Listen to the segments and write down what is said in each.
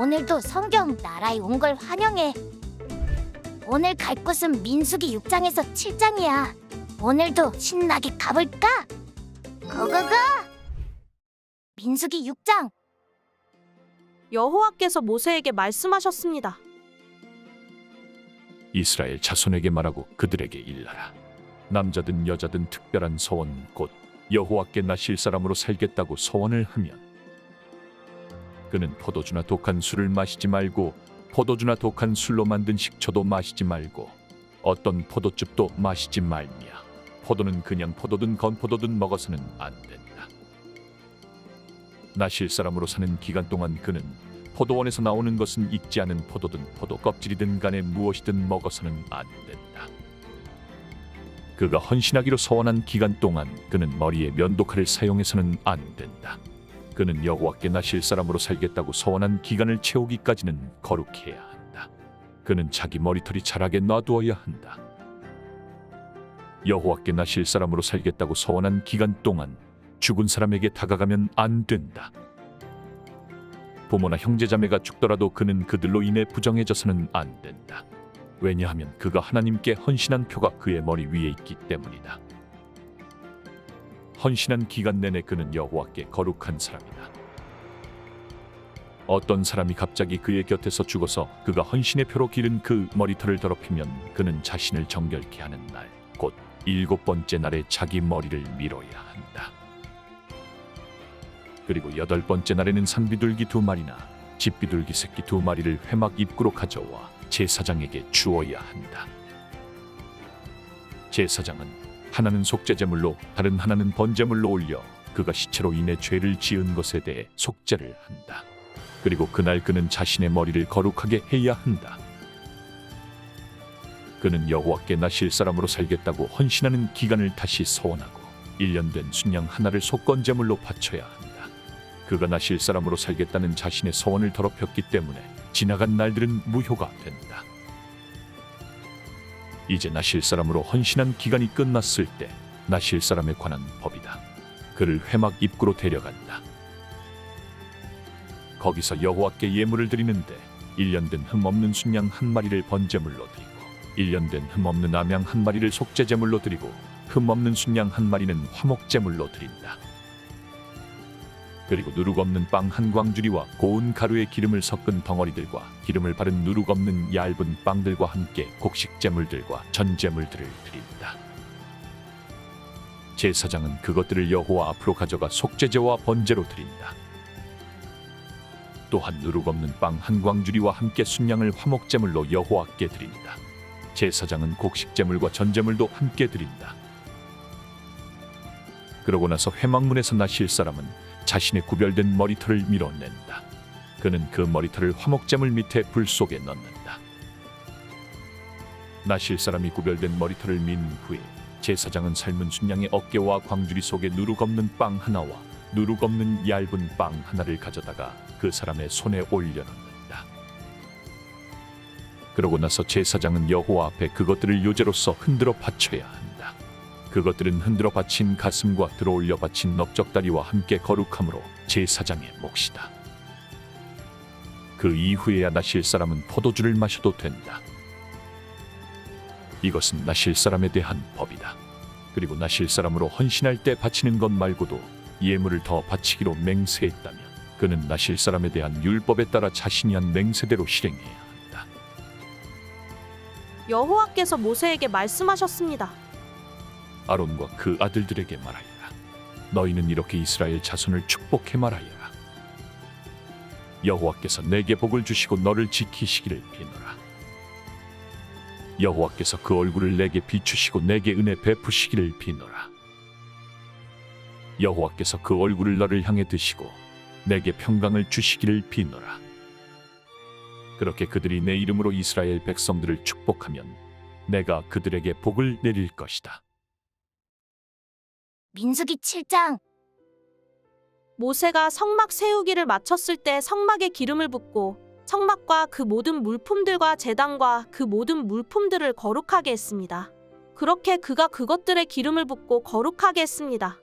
오늘도 성경 나라에 온 걸 환영해. 오늘 갈 곳은 민수기 6장에서 7장이야. 오늘도 신나게 가볼까? 고고고! 민수기 6장. 여호와께서 모세에게 말씀하셨습니다. 이스라엘 자손에게 말하고 그들에게 일러라. 남자든 여자든 특별한 소원 곧 여호와께 나실 사람으로 살겠다고 소원을 하면 그는 포도주나 독한 술을 마시지 말고 포도주나 독한 술로 만든 식초도 마시지 말고 어떤 포도즙도 마시지 말며 포도는 그냥 포도든 건포도든 먹어서는 안 된다. 나실 사람으로 사는 기간 동안 그는 포도원에서 나오는 것은 익지 않은 포도든 포도 껍질이든 간에 무엇이든 먹어서는 안 된다. 그가 헌신하기로 소원한 기간 동안 그는 머리에 면도칼을 사용해서는 안 된다. 그는 여호와께 나실 사람으로 살겠다고 소원한 기간을 채우기까지는 거룩해야 한다. 그는 자기 머리털이 자라게 놔두어야 한다. 여호와께 나실 사람으로 살겠다고 소원한 기간 동안 죽은 사람에게 다가가면 안 된다. 부모나 형제자매가 죽더라도 그는 그들로 인해 부정해져서는 안 된다. 왜냐하면 그가 하나님께 헌신한 표가 그의 머리 위에 있기 때문이다. 헌신한 기간 내내 그는 여호와께 거룩한 사람이다. 어떤 사람이 갑자기 그의 곁에서 죽어서 그가 헌신의 표로 기른 그 머리털을 더럽히면 그는 자신을 정결케 하는 날, 곧 7번째 날에 자기 머리를 밀어야 한다. 그리고 8번째 날에는 산비둘기 2마리나 집비둘기 새끼 2마리를 회막 입구로 가져와 제사장에게 주어야 한다. 제사장은 하나는 속죄제물로 다른 하나는 번제물로 올려 그가 시체로 인해 죄를 지은 것에 대해 속죄를 한다. 그리고 그날 그는 자신의 머리를 거룩하게 해야 한다. 그는 여호와께 나실 사람으로 살겠다고 헌신하는 기간을 다시 소원하고 1년 된 순양 하나를 속건제물로 바쳐야 한다. 그가 나실 사람으로 살겠다는 자신의 소원을 더럽혔기 때문에 지나간 날들은 무효가 된다. 이제 나실 사람으로 헌신한 기간이 끝났을 때 나실 사람에 관한 법이다. 그를 회막 입구로 데려간다. 거기서 여호와께 예물을 드리는데 1년 된 흠없는 순양 1마리를 번제물로 드리고 1년 된 흠없는 암양 1마리를 속죄제물로 드리고 흠없는 순양 1마리는 화목제물로 드린다. 그리고 누룩 없는 빵 1광주리와 고운 가루에 기름을 섞은 덩어리들과 기름을 바른 누룩 없는 얇은 빵들과 함께 곡식제물들과 전제물들을 드린다. 제사장은 그것들을 여호와 앞으로 가져가 속죄제와 번제로 드린다. 또한 누룩 없는 빵 1광주리와 함께 순양을 화목제물로 여호와께 드린다. 제사장은 곡식제물과 전제물도 함께 드린다. 그러고 나서 회막문에서 나실 사람은 자신의 구별된 머리털을 밀어낸다. 그는 그 머리털을 화목제물 밑에 불 속에 넣는다. 나실 사람이 구별된 머리털을 민 후에 제사장은 삶은 순양의 어깨와 광주리 속에 누룩 없는 빵 하나와 누룩 없는 얇은 빵 하나를 가져다가 그 사람의 손에 올려놓는다. 그러고 나서 제사장은 여호와 앞에 그것들을 요제로서 흔들어 바쳐야 한다. 그것들은 흔들어 바친 가슴과 들어올려 바친 넓적다리와 함께 거룩함으로 제사장의 몫이다. 그 이후에야 나실 사람은 포도주를 마셔도 된다. 이것은 나실 사람에 대한 법이다. 그리고 나실 사람으로 헌신할 때 바치는 것 말고도 예물을 더 바치기로 맹세했다면 그는 나실 사람에 대한 율법에 따라 자신이 한 맹세대로 실행해야 한다. 여호와께서 모세에게 말씀하셨습니다. 아론과 그 아들들에게 말하여라. 너희는 이렇게 이스라엘 자손을 축복해 말하여라. 여호와께서 내게 복을 주시고 너를 지키시기를 비노라. 여호와께서 그 얼굴을 내게 비추시고 내게 은혜 베푸시기를 비노라. 여호와께서 그 얼굴을 너를 향해 드시고 내게 평강을 주시기를 비노라. 그렇게 그들이 내 이름으로 이스라엘 백성들을 축복하면 내가 그들에게 복을 내릴 것이다. 민수기 7장. 모세가 성막 세우기를 마쳤을 때 성막에 기름을 붓고 성막과 그 모든 물품들과 제단과 그 모든 물품들을 거룩하게 했습니다. 그렇게 그가 그것들에 기름을 붓고 거룩하게 했습니다.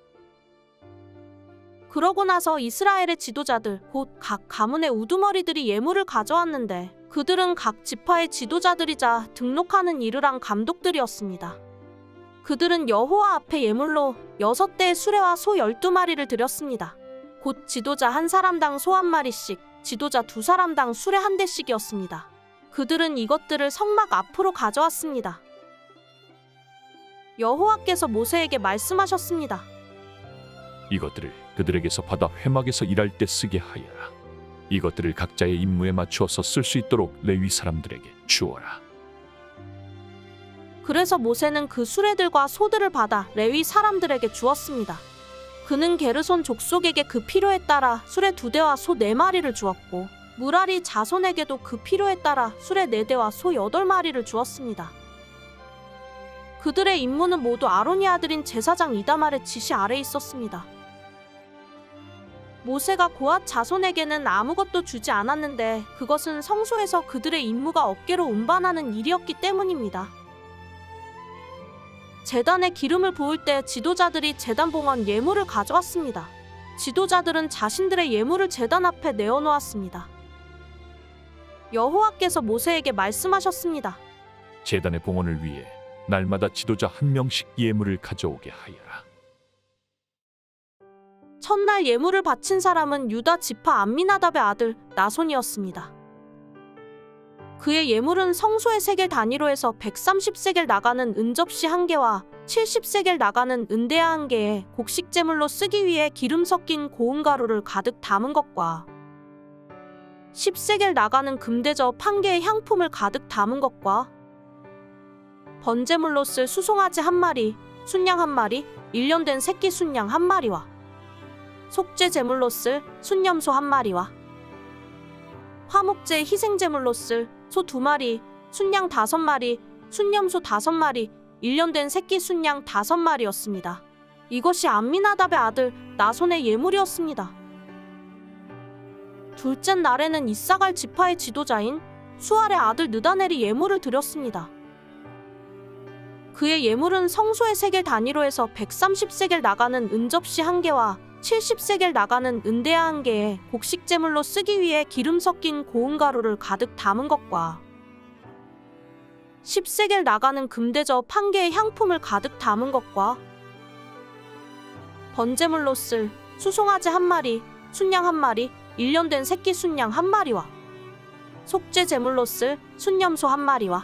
그러고 나서 이스라엘의 지도자들, 곧 각 가문의 우두머리들이 예물을 가져왔는데 그들은 각 지파의 지도자들이자 등록하는 이르랑 감독들이었습니다. 그들은 여호와 앞에 예물로 6대의 수레와 소 12마리를 드렸습니다. 곧 지도자 한 사람당 소 1마리씩, 지도자 2사람당 수레 1대씩이었습니다. 그들은 이것들을 성막 앞으로 가져왔습니다. 여호와께서 모세에게 말씀하셨습니다. 이것들을 그들에게서 받아 회막에서 일할 때 쓰게 하여라. 이것들을 각자의 임무에 맞추어서 쓸 수 있도록 레위 사람들에게 주어라. 그래서 모세는 그 수레들과 소들을 받아 레위 사람들에게 주었습니다. 그는 게르손 족속에게 그 필요에 따라 수레 2대와 소 4마리를 주었고 무라리 자손에게도 그 필요에 따라 수레 4대와 소 8마리를 주었습니다. 그들의 임무는 모두 아론의 아들인 제사장 이다말의 지시 아래 있었습니다. 모세가 고앗 자손에게는 아무것도 주지 않았는데 그것은 성소에서 그들의 임무가 어깨로 운반하는 일이었기 때문입니다. 제단에 기름을 부을 때 지도자들이 제단 봉헌 예물을 가져왔습니다. 지도자들은 자신들의 예물을 제단 앞에 내어놓았습니다. 여호와께서 모세에게 말씀하셨습니다. 제단의 봉헌을 위해 날마다 지도자 1명씩 예물을 가져오게 하여라. 첫날 예물을 바친 사람은 유다 지파 암미나답의 아들 나손이었습니다. 그의 예물은 성소의 세겔 단위로 해서 130세겔 나가는 은접시 1개와 70세겔 나가는 은대야 1개에 곡식 제물로 쓰기 위해 기름 섞인 고운 가루를 가득 담은 것과 10세겔 나가는 금대접 1개의 향품을 가득 담은 것과 번제물로 쓸 수송아지 1마리, 순양 1마리, 1년 된 새끼 순양 1마리와 속죄 제물로 쓸 순염소 1마리와 화목제 희생제물로 쓸 소 2마리, 순양 5마리, 순염소 5마리, 1년 된 새끼 순양 5마리였습니다. 이것이 암미나답의 아들 나손의 예물이었습니다. 둘째 날에는 이사갈 지파의 지도자인 수알의 아들 느다넬이 예물을 드렸습니다. 그의 예물은 성소의 세겔 단위로 해서 130세겔 나가는 은접시 1개와 70세겔 나가는 은대야 1개에 곡식 제물로 쓰기 위해 기름 섞인 고운 가루를 가득 담은 것과 10세겔 나가는 금대접 1개의 향품을 가득 담은 것과 번제물로 쓸 수송아지 1마리, 순양 1마리, 1년 된 새끼 순양 1마리와 속죄 제물로 쓸 순염소 1마리와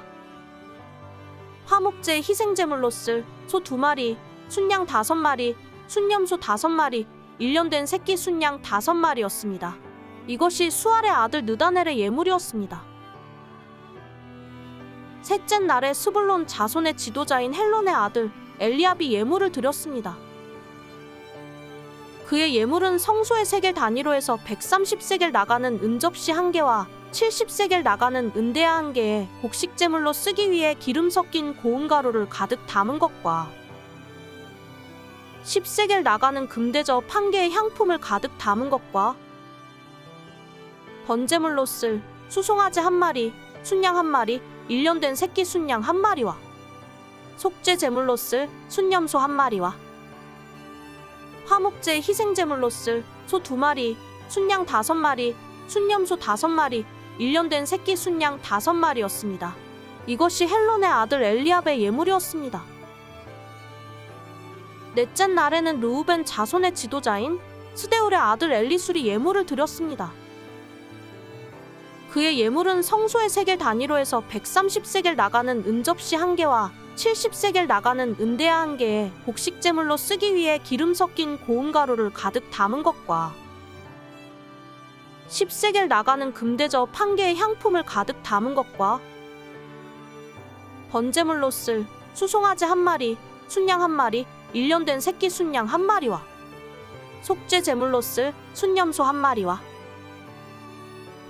화목제 희생제물로 쓸 소 2마리, 순양 5마리, 순염소 5마리, 1년 된 새끼 순양 5마리였습니다. 이것이 수알의 아들 느다넬의 예물이었습니다. 셋째 날에 스불론 자손의 지도자인 헬론의 아들 엘리압이 예물을 드렸습니다. 그의 예물은 성소의 세겔 단위로 해서 130세겔 나가는 은접시 1개와 70세겔 나가는 은대야 1개에 곡식 제물로 쓰기 위해 기름 섞인 고운 가루를 가득 담은 것과 10세겔 나가는 금대접 1개의 향품을 가득 담은 것과 번제물로 쓸 수송아지 1마리, 순양 1마리, 1년 된 새끼 순양 1마리와 속죄 제물로 쓸 순염소 1마리와 화목제 희생제물로 쓸 소 2마리, 순양 5마리, 순염소 5마리, 1년 된 새끼 순양 5마리였습니다. 이것이 헬론의 아들 엘리압의 예물이었습니다. 넷째 날에는 르우벤 자손의 지도자인 스데울의 아들 엘리술이 예물을 드렸습니다. 그의 예물은 성소의 세겔 단위로 해서 130세겔 나가는 은접시 1개와 70세겔 나가는 은대야 1개에 곡식 제물로 쓰기 위해 기름 섞인 고운 가루를 가득 담은 것과 10세겔 나가는 금대접 1개의 향품을 가득 담은 것과 번제물로 쓸 수송아지 1마리, 순양 1마리, 1년 된 새끼 순양 1마리와 속죄 제물로 쓸 순염소 1마리와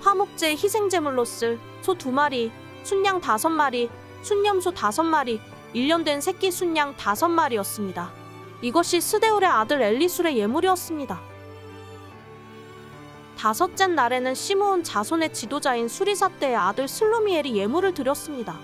화목제 희생제물로 쓸 소 2마리, 순양 5마리, 순염소 5마리, 1년 된 새끼 순양 5마리였습니다. 이것이 스데울의 아들 엘리술의 예물이었습니다. 다섯째 날에는 시므온 자손의 지도자인 수리사떼의 아들 슬루미엘이 예물을 드렸습니다.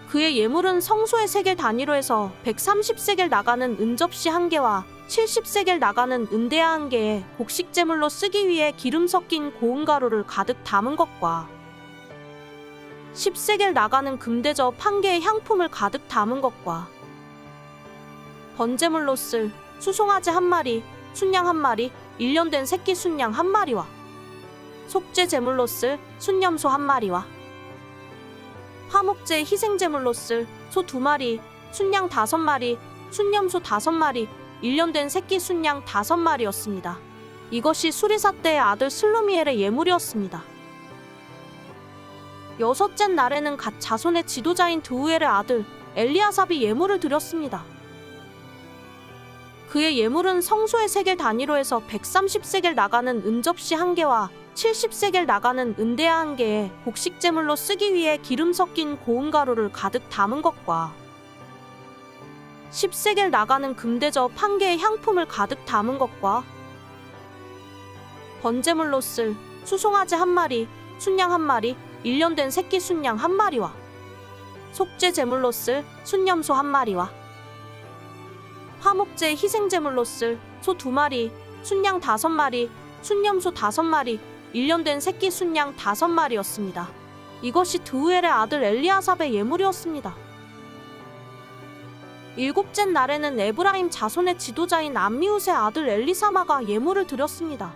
그의 예물은 성소의 세겔 단위로 해서 130세겔 나가는 은접시 1개와 70세겔 나가는 은대야 1개에 곡식제물로 쓰기 위해 기름 섞인 고운 가루를 가득 담은 것과 10세겔 나가는 금대접 1개의 향품을 가득 담은 것과 번제물로 쓸 수송아지 1마리, 순양 1마리, 1년 된 새끼 순양 1마리와 속죄 제물로 쓸 순염소 1마리와 화목제 희생제물로 쓸 소 2마리, 순양 5마리, 순염소 5마리, 1년 된 새끼 순양 5마리였습니다. 이것이 수리사 때의 아들 슬루미엘의 예물이었습니다. 여섯째 날에는 갓 자손의 지도자인 드우엘의 아들 엘리아삽이 예물을 드렸습니다. 그의 예물은 성소의 세겔 단위로 해서 130세겔 나가는 은접시 1개와 70세겔 나가는 은대야 1개에 곡식제물로 쓰기 위해 기름 섞인 고운 가루를 가득 담은 것과 10세겔 나가는 금대접 1개의 향품을 가득 담은 것과 번제물로 쓸 수송아지 1마리, 순양 1마리, 1년 된 새끼 순양 1마리와 속죄 제물로 쓸 순염소 1마리와 화목제 희생제물로 쓸 소 2마리, 순양 5마리, 순염소 5마리, 1년 된 새끼 순양 5마리였습니다. 이것이 드우엘의 아들 엘리아삽의 예물이었습니다. 일곱째 날에는 에브라임 자손의 지도자인 암미웃의 아들 엘리사마가 예물을 드렸습니다.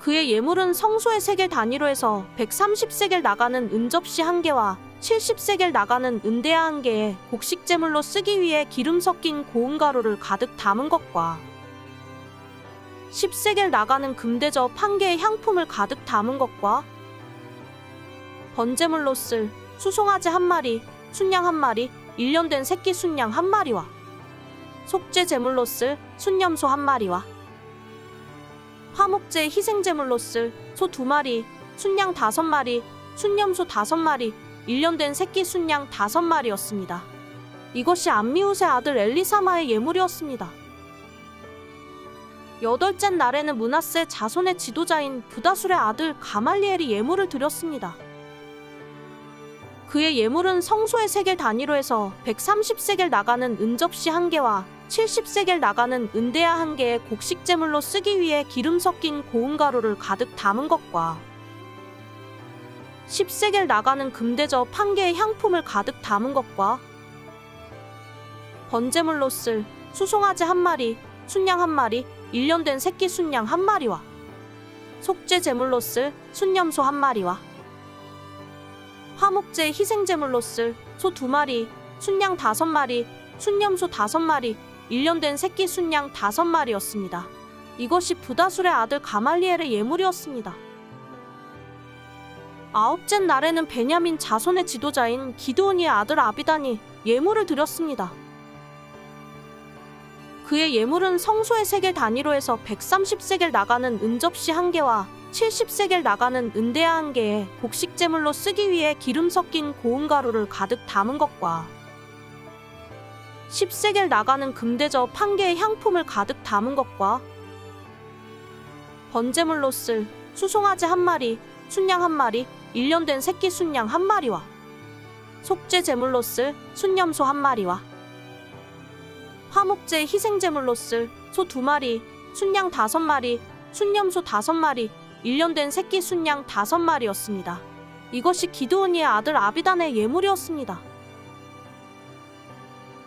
그의 예물은 성소의 세겔 단위로 해서 130세겔 나가는 은접시 1개와 70세겔 나가는 은대야 1개에 곡식제물로 쓰기 위해 기름 섞인 고운 가루를 가득 담은 것과 10세겔 나가는 금대접 1개의 향품을 가득 담은 것과 번제물로 쓸 수송아지 1마리, 순양 1마리, 1년 된 새끼 순양 1마리와 속죄 제물로 쓸 순염소 1마리와 화목제 희생제물로 쓸 소 2마리, 순양 5마리, 순염소 5마리, 1년 된 새끼 순양 5마리였습니다. 이것이 암미웃의 아들 엘리사마의 예물이었습니다. 여덟째 날에는 므낫세 자손의 지도자인 부다술의 아들 가말리엘이 예물을 드렸습니다. 그의 예물은 성소의 세겔 단위로 해서 130세겔 나가는 은접시 1개와 70세겔 나가는 은대야 1개의 곡식제물로 쓰기 위해 기름 섞인 고운 가루를 가득 담은 것과 10세겔 나가는 금대접 1개의 향품을 가득 담은 것과 번제물로 쓸 수송아지 1마리, 순양 1마리, 1년 된 새끼 순양 1마리와 속죄 제물로 쓸 순염소 1마리와 화목제 희생제물로 쓸 소 2마리, 순양 5마리, 순염소 5마리, 1년 된 새끼 순양 5마리였습니다. 이것이 부다술의 아들 가말리엘의 예물이었습니다. 아홉째 날에는 베냐민 자손의 지도자인 기드온이의 아들 아비단이 예물을 드렸습니다. 그의 예물은 성소의 세겔 단위로 해서 130세겔 나가는 은접시 1개와 70세겔 나가는 은대야 1개에 곡식제물로 쓰기 위해 기름 섞인 고운 가루를 가득 담은 것과 10세겔 나가는 금대접 1개의 향품을 가득 담은 것과 번제물로 쓸 수송아지 1마리, 순양 1마리, 1년 된 새끼 순양 1마리와 속죄 제물로 쓸 순염소 1마리와 화목제 희생제물로 쓸 소 2마리, 순양 5마리, 순염소 5마리, 1년 된 새끼 순양 5마리였습니다. 이것이 기드온이의 아들 아비단의 예물이었습니다.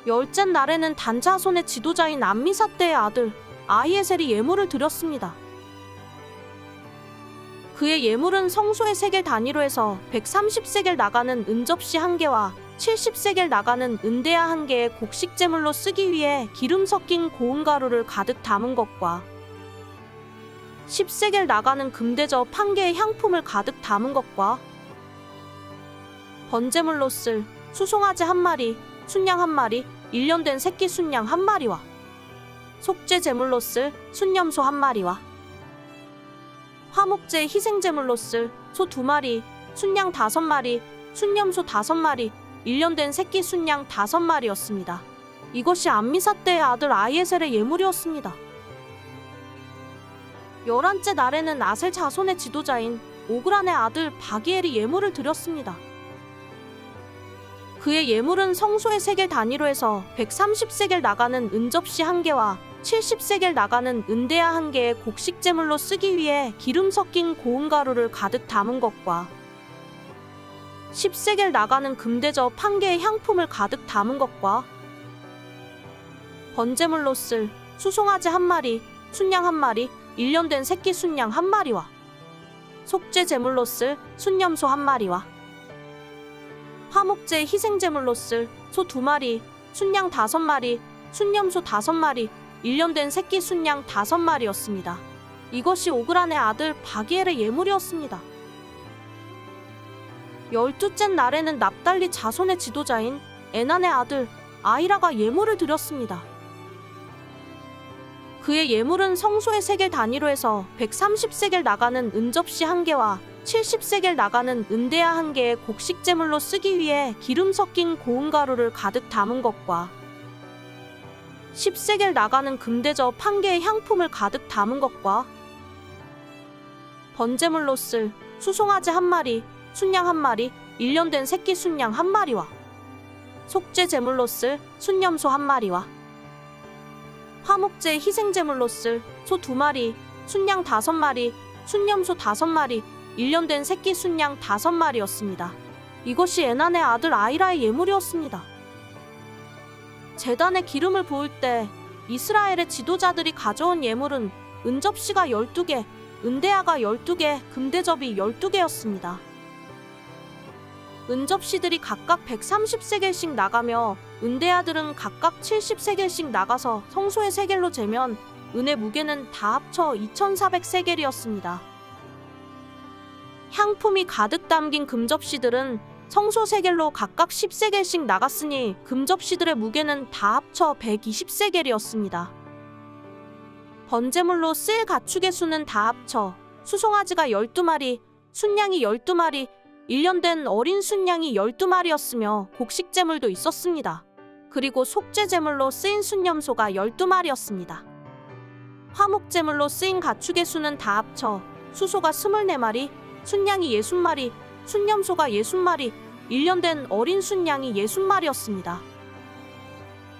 열째 날에는 단 자손의 지도자인 암미사 때의 아들 아히에셀이 예물을 드렸습니다. 그의 예물은 성소의 세겔 단위로 해서 130세겔 나가는 은접시 1개와 70세겔 나가는 은대야 1개의 곡식제물로 쓰기 위해 기름 섞인 고운 가루를 가득 담은 것과 10세겔 나가는 금대접 1개의 향품을 가득 담은 것과 번제물로 쓸 수송아지 1마리, 순양 1마리, 1년 된 새끼 순양 1마리와 속죄 제물로 쓸 순염소 1마리와 화목제 희생제물로 쓸 소 2마리, 순양 5마리, 순염소 5마리, 1년 된 새끼 순양 5마리였습니다. 이것이 암미사 때의 아들 아히에셀의 예물이었습니다. 11째 날에는 아셀 자손의 지도자인 오그란의 아들 바기엘이 예물을 드렸습니다. 그의 예물은 성소의 세겔 단위로 해서 130세겔 나가는 은접시 1개와 70세겔 나가는 은대야 1개의 곡식 제물로 쓰기 위해 기름 섞인 고운 가루를 가득 담은 것과 10세겔 나가는 금대접 1개의 향품을 가득 담은 것과 번제물로 쓸 수송아지 1마리, 순양 1마리, 1년 된 새끼 순양 1마리와 속죄 제물로 쓸 순염소 1마리와 화목제 희생제물로 쓸 소 2마리, 순양 5마리, 순염소 5마리, 1년 된 새끼 순양 5마리였습니다. 이것이 오그란의 아들 바기엘의 예물이었습니다. 12째 날에는 납달리 자손의 지도자인 에난의 아들 아이라가 예물을 드렸습니다. 그의 예물은 성소의 세겔 단위로 해서 130세겔 나가는 은접시 1개와 70세겔 나가는 은대야 1개의 곡식 제물로 쓰기 위해 기름 섞인 고운 가루를 가득 담은 것과 10세겔 나가는 금대접 1개의 향품을 가득 담은 것과 번제물로 쓸 수송아지 1마리, 순양 1마리, 1년 된 새끼 순양 1마리와 속죄 제물로 쓸 순염소 1마리와 화목제 희생제물로 쓸 소 2마리, 순양 5마리, 순염소 5마리, 1년 된 새끼 순양 5마리였습니다. 이것이 에난의 아들 아이라의 예물이었습니다. 제단에 기름을 부을 때 이스라엘의 지도자들이 가져온 예물은 은접시가 12개, 은대야가 12개, 금대접이 12개였습니다. 은접시들이 각각 130세겔씩 나가며 은대야들은 각각 70세겔씩 나가서 성소의 세겔로 재면 은의 무게는 다 합쳐 2400세겔이었습니다. 향품이 가득 담긴 금접시들은 성소 세겔로 각각 10세겔씩 나갔으니 금접시들의 무게는 다 합쳐 120세겔이었습니다. 번제물로 쓸 가축의 수는 다 합쳐 수송아지가 12마리, 순양이 12마리, 1년 된 어린 순양이 12마리였으며 곡식제물도 있었습니다. 그리고 속죄제물로 쓰인 순염소가 12마리였습니다. 화목제물로 쓰인 가축의 수는 다 합쳐 수소가 24마리, 순양이 60마리, 순염소가 60마리, 1년 된 어린 순양이 60마리였습니다.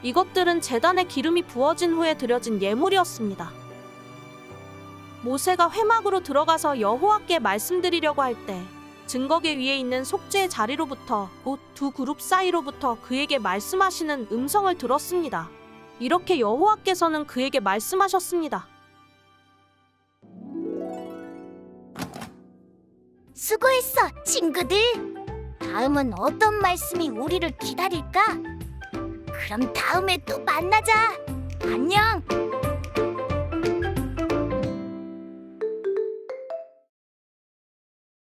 이것들은 제단에 기름이 부어진 후에 드려진 예물이었습니다. 모세가 회막으로 들어가서 여호와께 말씀드리려고 할 때 증거계 위에 있는 속죄의 자리로부터 곧 두 그룹 사이로부터 그에게 말씀하시는 음성을 들었습니다. 이렇게 여호와께서는 그에게 말씀하셨습니다. 수고했어, 친구들. 다음은 어떤 말씀이 우리를 기다릴까? 그럼 다음에 또 만나자. 안녕.